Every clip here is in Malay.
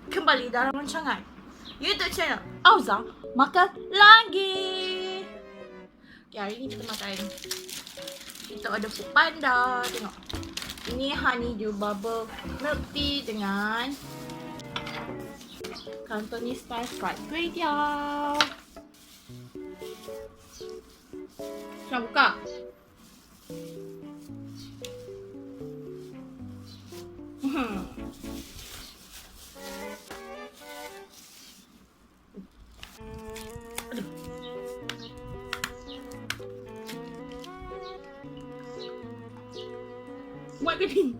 kembali dalam rancangan YouTube channel Auza Makan Lagi. Okay, hari ni kita makan. Kita ada food panda. Tengok. Ini honeydew bubble milk tea dengan Cantonese style fried kuetiau. Kita buka. Aduh. Muat ke ni?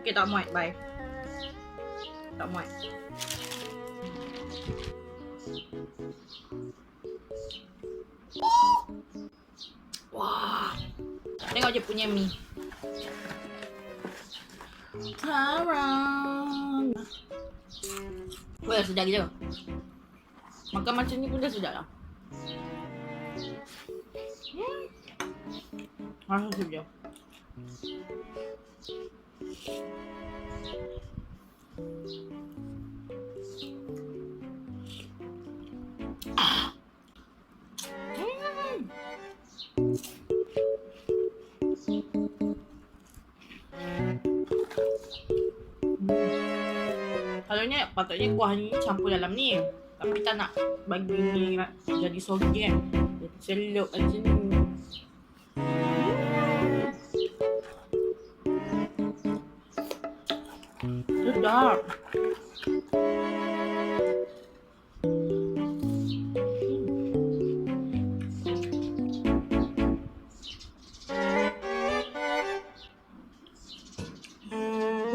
Okay, tak muat. Bye. Tak muat. Wah. Tengok je punya mie. Haram. Wah, sedap gila. Makan macam ni pun dah sedap lah. Rasa sedap je. Kalaunya patutnya kuah ni campur dalam ni. Tapi tak nak bagi ni jadi soggy kan. Dia celup kat sini. Sedap.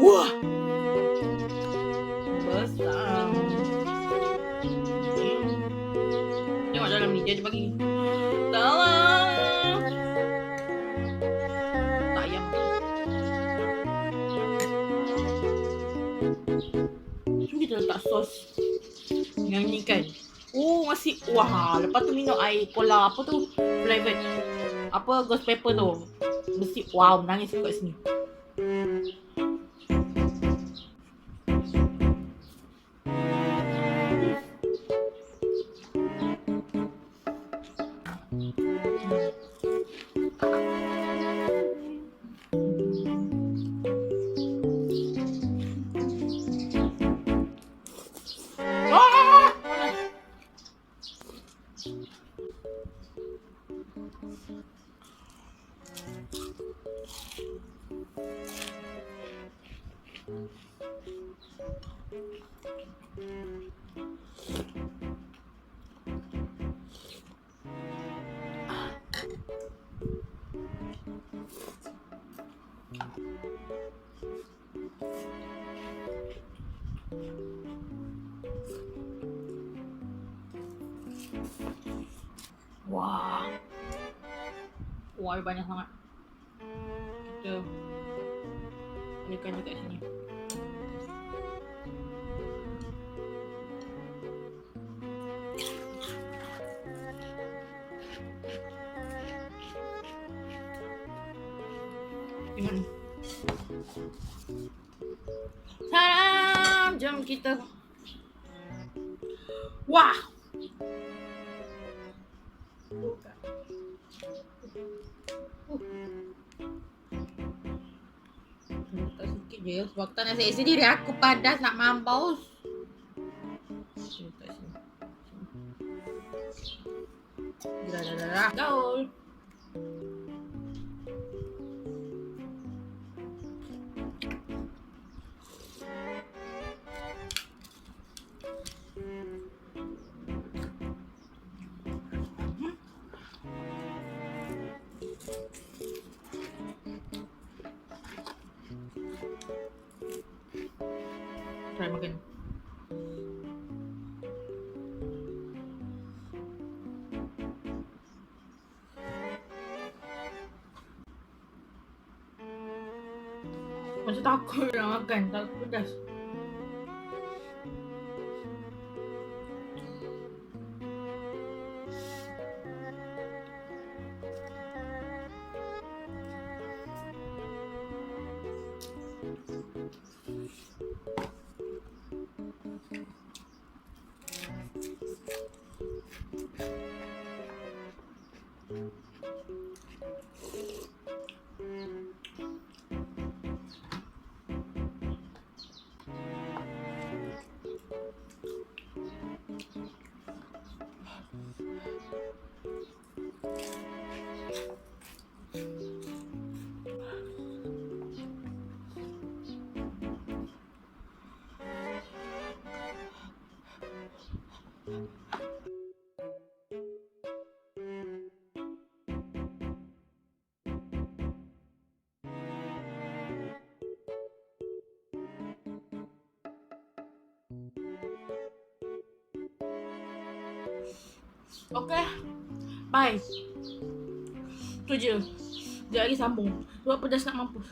Wah. Besar. Tengok dalam ni dia ada bagi. Tolong. Tak ayam. Cuma kita letak sos yang ni kan. Oh, masih. Wah, lepas tu minum air cola apa tu? Flavored. Apa ghost pepper tu. Mesti wow, menangis kat sini. Wah. Wah, banyak sangat. Kita lekan dekat sini. Tengok ni. Salam, jom kita. Wah. Letak sikit je sebab tak nak saya sendiri. Aku padas nak mampus. Letak sini. Dah. Gaul. Try makan. Macam takut nak makan, takut pedas. Okay, bye. Itu je. Sekejap lagi sambung. Sebab pedas nak mampus.